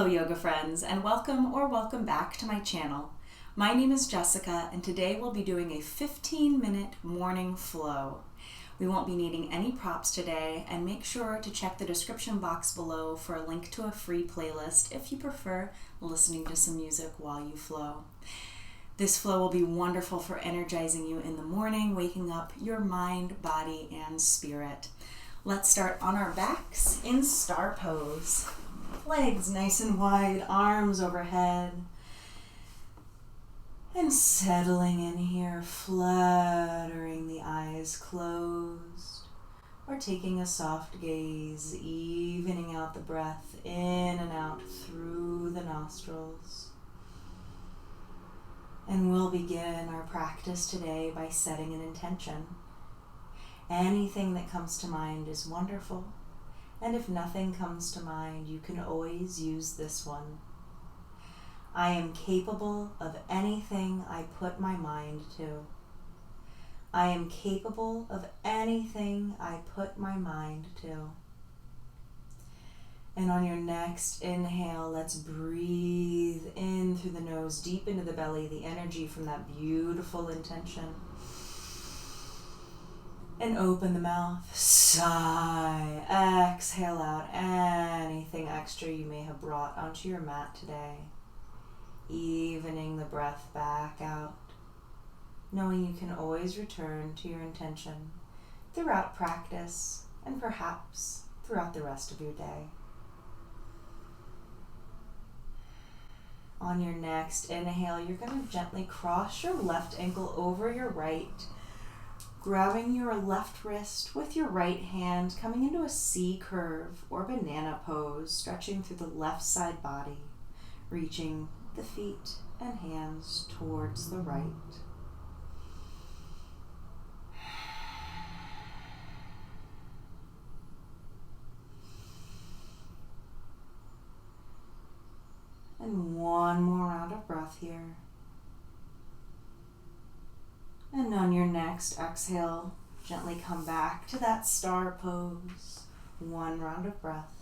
Hello yoga friends, and welcome back to my channel. My name is Jessica, and today we'll be doing a 15-minute morning flow. We won't be needing any props today, and make sure to check the description box below for a link to a free playlist if you prefer listening to some music while you flow. This flow will be wonderful for energizing you in the morning, waking up your mind, body, and spirit. Let's start on our backs in star pose. Legs nice and wide, arms overhead. And settling in here, fluttering the eyes closed. Or taking a soft gaze, evening out the breath in and out through the nostrils. And we'll begin our practice today by setting an intention. Anything that comes to mind is wonderful. And if nothing comes to mind, you can always use this one. I am capable of anything I put my mind to. I am capable of anything I put my mind to. And on your next inhale, let's breathe in through the nose, deep into the belly, the energy from that beautiful intention. And open the mouth, sigh, exhale out anything extra you may have brought onto your mat today. Evening the breath back out, knowing you can always return to your intention throughout practice and perhaps throughout the rest of your day. On your next inhale, you're going to gently cross your left ankle over your right, grabbing your left wrist with your right hand, coming into a C curve or banana pose, stretching through the left side body, reaching the feet and hands towards the right. And one more round of breath here. And on your next exhale, gently come back to that star pose. One round of breath.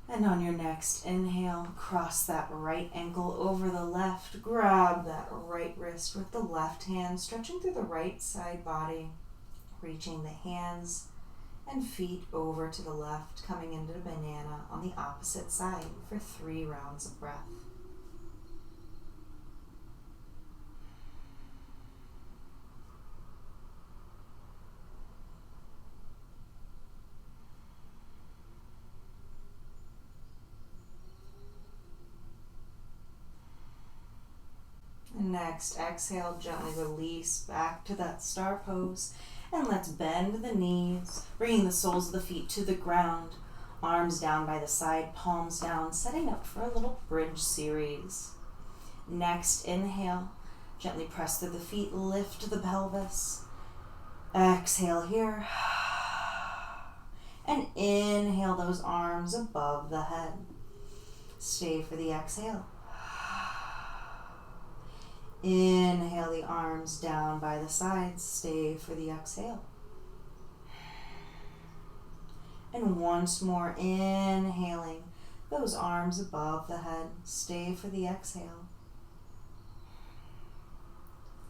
And on your next inhale, cross that right ankle over the left. Grab that right wrist with the left hand, stretching through the right side body, reaching the hands and feet over to the left, coming into the banana on the opposite side for 3 rounds of breath. Next, exhale, gently release back to that star pose, and let's bend the knees, bringing the soles of the feet to the ground, arms down by the side, palms down, setting up for a little bridge series. Next, inhale, gently press through the feet, lift the pelvis. Exhale here, and inhale those arms above the head. Stay for the exhale. Inhale the arms down by the sides, stay for the exhale. And once more, inhaling those arms above the head, stay for the exhale.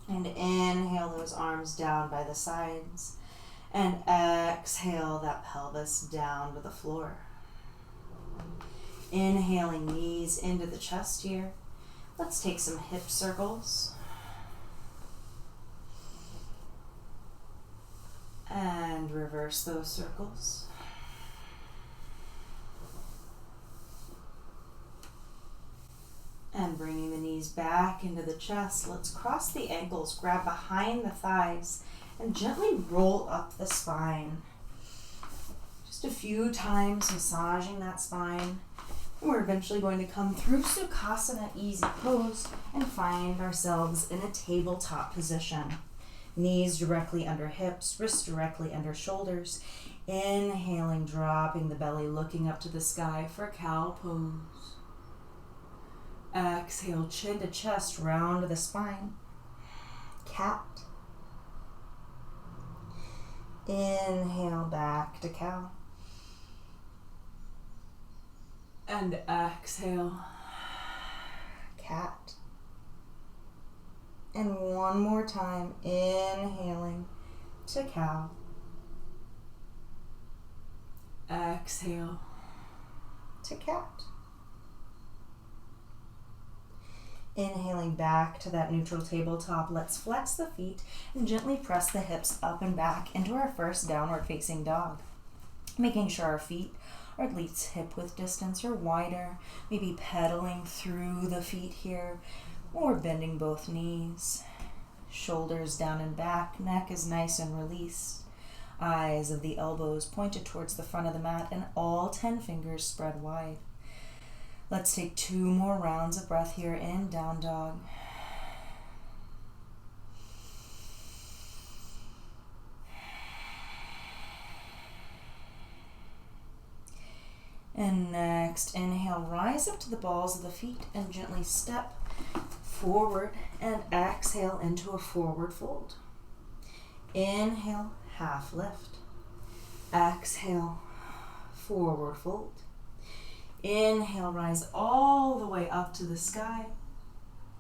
And inhale those arms down by the sides, and exhale that pelvis down to the floor. Inhaling knees into the chest here. Let's take some hip circles. And reverse those circles. And bringing the knees back into the chest, let's cross the ankles, grab behind the thighs, and gently roll up the spine. Just a few times massaging that spine. We're eventually going to come through Sukhasana, easy pose, and find ourselves in a tabletop position. Knees directly under hips, wrists directly under shoulders. Inhaling, dropping the belly, looking up to the sky for cow pose. Exhale, chin to chest, round the spine. Cat. Inhale, back to cow. And exhale, cat. And one more time, inhaling to cow. Exhale to cat. Inhaling back to that neutral tabletop, let's flex the feet and gently press the hips up and back into our first downward facing dog. Making sure our feet are at least hip width distance or wider, maybe pedaling through the feet here, or bending both knees. Shoulders down and back, neck is nice and released. Eyes of the elbows pointed towards the front of the mat and all 10 fingers spread wide. Let's take 2 more rounds of breath here in down dog. And next, inhale, rise up to the balls of the feet and gently step forward and exhale into a forward fold. Inhale, half lift. Exhale, forward fold. Inhale, rise all the way up to the sky.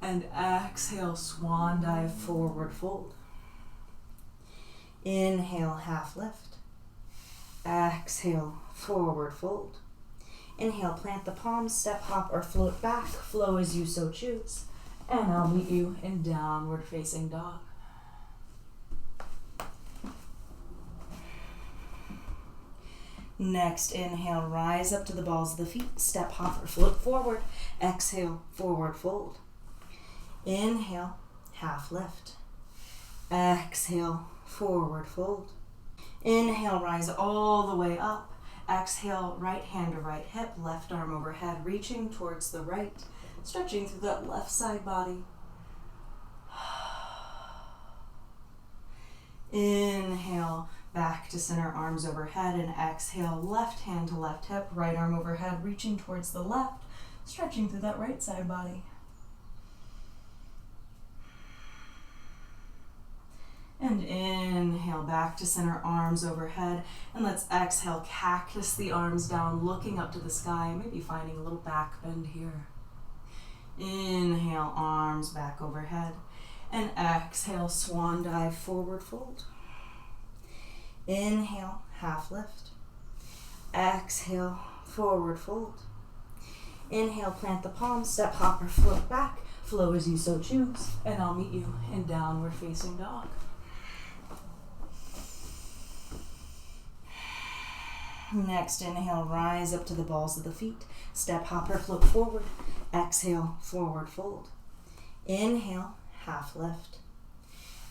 And exhale, swan dive, forward fold. Inhale, half lift. Exhale, forward fold. Inhale, plant the palms, step, hop, or float back. Flow as you so choose. And I'll meet you in downward facing dog. Next, inhale, rise up to the balls of the feet, step, hop, or float forward. Exhale, forward fold. Inhale, half lift. Exhale, forward fold. Inhale, rise all the way up. Exhale, right hand to right hip, left arm overhead, reaching towards the right, stretching through that left side body. Inhale, back to center, arms overhead, and exhale, left hand to left hip, right arm overhead, reaching towards the left, stretching through that right side body. And inhale, back to center, arms overhead, and let's exhale, cactus the arms down, looking up to the sky, maybe finding a little back bend here. Inhale, arms back overhead, and exhale, swan dive, forward fold. Inhale, half lift. Exhale, forward fold. Inhale, plant the palms, step, hop, or float back. Flow as you so choose, and I'll meet you in downward facing dog. Next, inhale, rise up to the balls of the feet. Step, hop, or float forward. Exhale, forward fold. Inhale, half lift.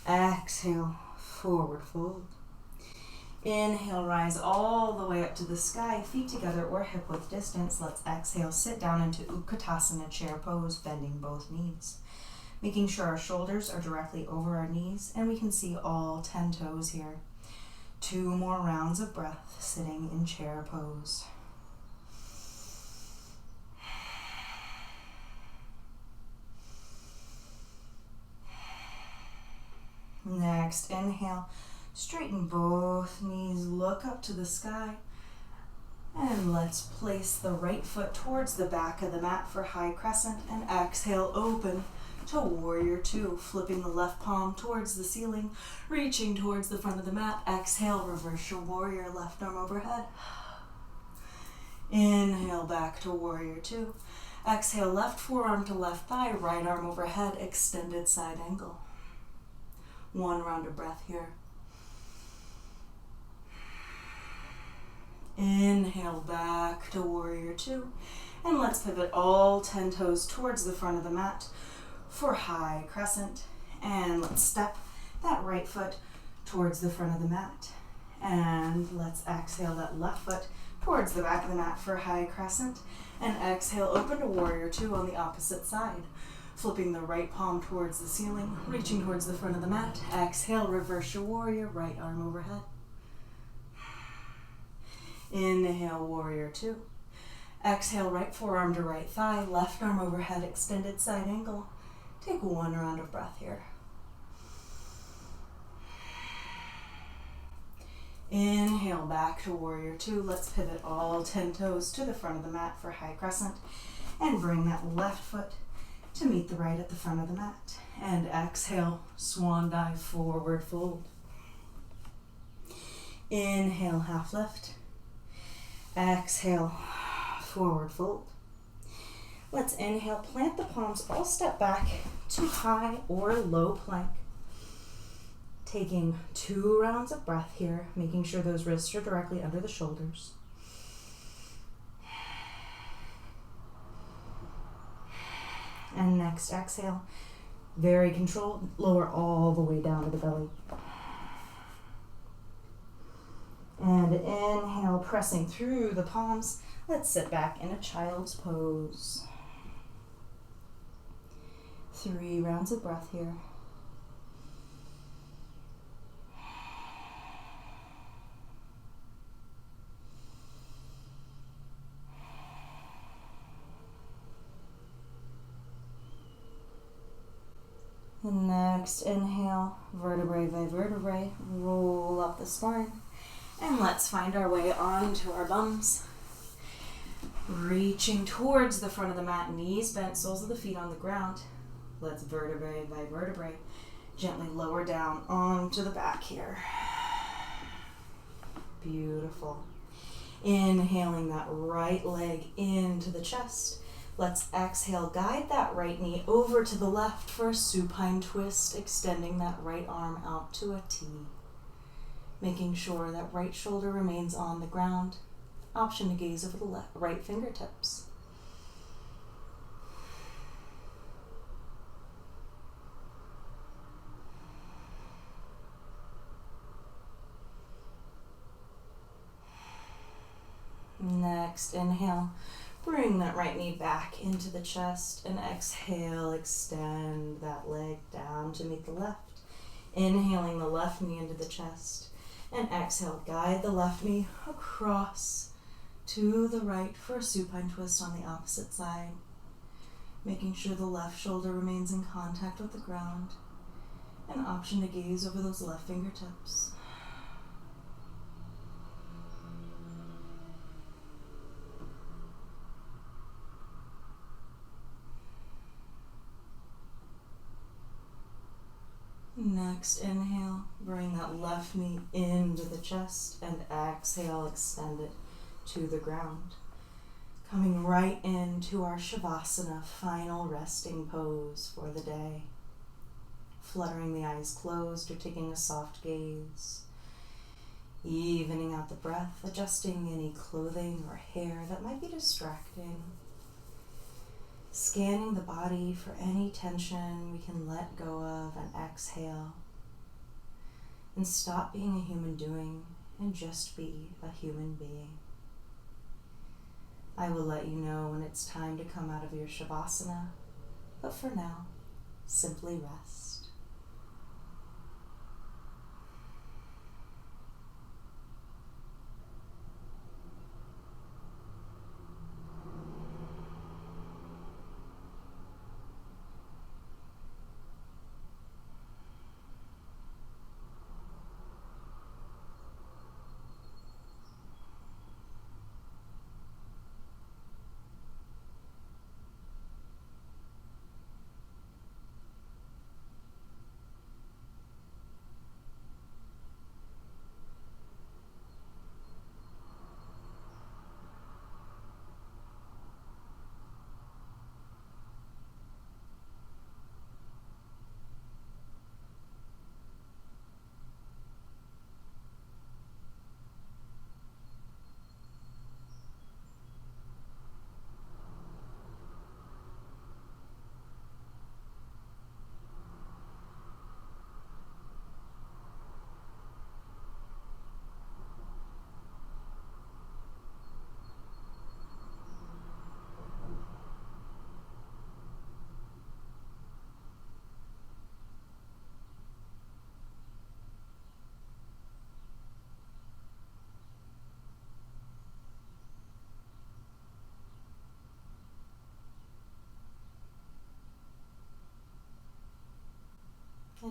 Exhale, forward fold. Inhale, rise all the way up to the sky, feet together or hip width distance. Let's exhale, sit down into Utkatasana, chair pose, bending both knees. Making sure our shoulders are directly over our knees and we can see all 10 toes here. 2 more rounds of breath, sitting in chair pose. Next, inhale, straighten both knees, look up to the sky, and let's place the right foot towards the back of the mat for high crescent, and exhale, open to warrior 2, flipping the left palm towards the ceiling, reaching towards the front of the mat. Exhale, reverse your warrior, left arm overhead. Inhale, back to warrior 2. Exhale, left forearm to left thigh, right arm overhead, extended side angle. 1 round of breath here. Inhale, back to warrior 2. And let's pivot all 10 toes towards the front of the mat for high crescent. And let's step that right foot towards the front of the mat. And let's exhale that left foot towards the back of the mat for high crescent. And exhale, open to warrior 2 on the opposite side. Flipping the right palm towards the ceiling, reaching towards the front of the mat. Exhale, reverse your warrior, right arm overhead. Inhale, warrior 2. Exhale, right forearm to right thigh, left arm overhead, extended side angle. Take 1 round of breath here. Inhale back to warrior two. Let's pivot all 10 toes to the front of the mat for high crescent and bring that left foot to meet the right at the front of the mat. And exhale, swan dive, forward fold. Inhale, half lift. Exhale, forward fold. Let's inhale, plant the palms, all step back to high or low plank. Taking 2 rounds of breath here, making sure those wrists are directly under the shoulders. And next exhale, very controlled, lower all the way down to the belly. And inhale, pressing through the palms. Let's sit back in a child's pose. 3 rounds of breath here. And next inhale, vertebrae by vertebrae, roll up the spine. And let's find our way onto our bums. Reaching towards the front of the mat, knees bent, soles of the feet on the ground. Let's vertebrae by vertebrae gently lower down onto the back here. Beautiful. Inhaling that right leg into the chest. Let's exhale, guide that right knee over to the left for a supine twist, extending that right arm out to a T. Making sure that right shoulder remains on the ground. Option to gaze over the right fingertips. Next, inhale. Bring that right knee back into the chest and exhale, extend that leg down to meet the left. Inhaling the left knee into the chest and exhale, guide the left knee across to the right for a supine twist on the opposite side. Making sure the left shoulder remains in contact with the ground. An option to gaze over those left fingertips. Next, inhale, bring that left knee into the chest and exhale, extend it to the ground. Coming right into our Shavasana, final resting pose for the day. Fluttering the eyes closed or taking a soft gaze. Evening out the breath, adjusting any clothing or hair that might be distracting. Scanning the body for any tension we can let go of and exhale. And stop being a human doing and just be a human being. I will let you know when it's time to come out of your Shavasana, but for now, simply rest.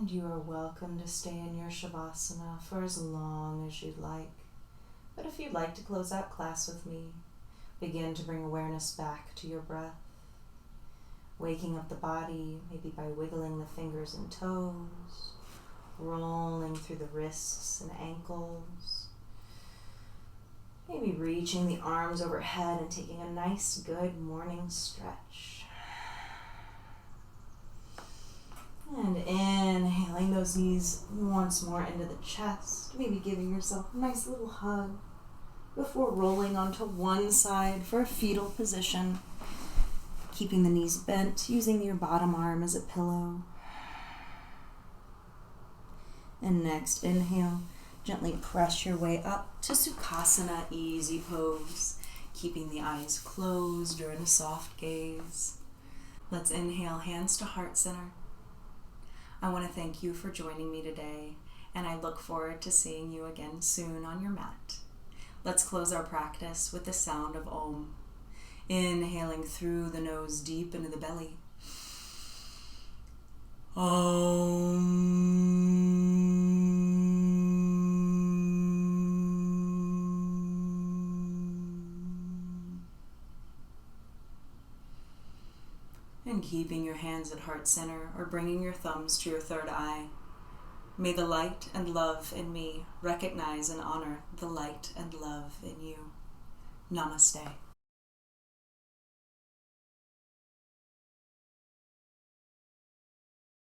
And you are welcome to stay in your Shavasana for as long as you'd like. But if you'd like to close out class with me, begin to bring awareness back to your breath, waking up the body, maybe by wiggling the fingers and toes, rolling through the wrists and ankles, maybe reaching the arms overhead and taking a nice, good morning stretch. And inhaling those knees once more into the chest, maybe giving yourself a nice little hug before rolling onto one side for a fetal position, keeping the knees bent, using your bottom arm as a pillow. And next, inhale, gently press your way up to Sukhasana, easy pose, keeping the eyes closed or in a soft gaze. Let's inhale, hands to heart center. I want to thank you for joining me today, and I look forward to seeing you again soon on your mat. Let's close our practice with the sound of Om. Inhaling through the nose deep into the belly. Om. And keeping your hands at heart center or bringing your thumbs to your third eye. May the light and love in me recognize and honor the light and love in you. Namaste.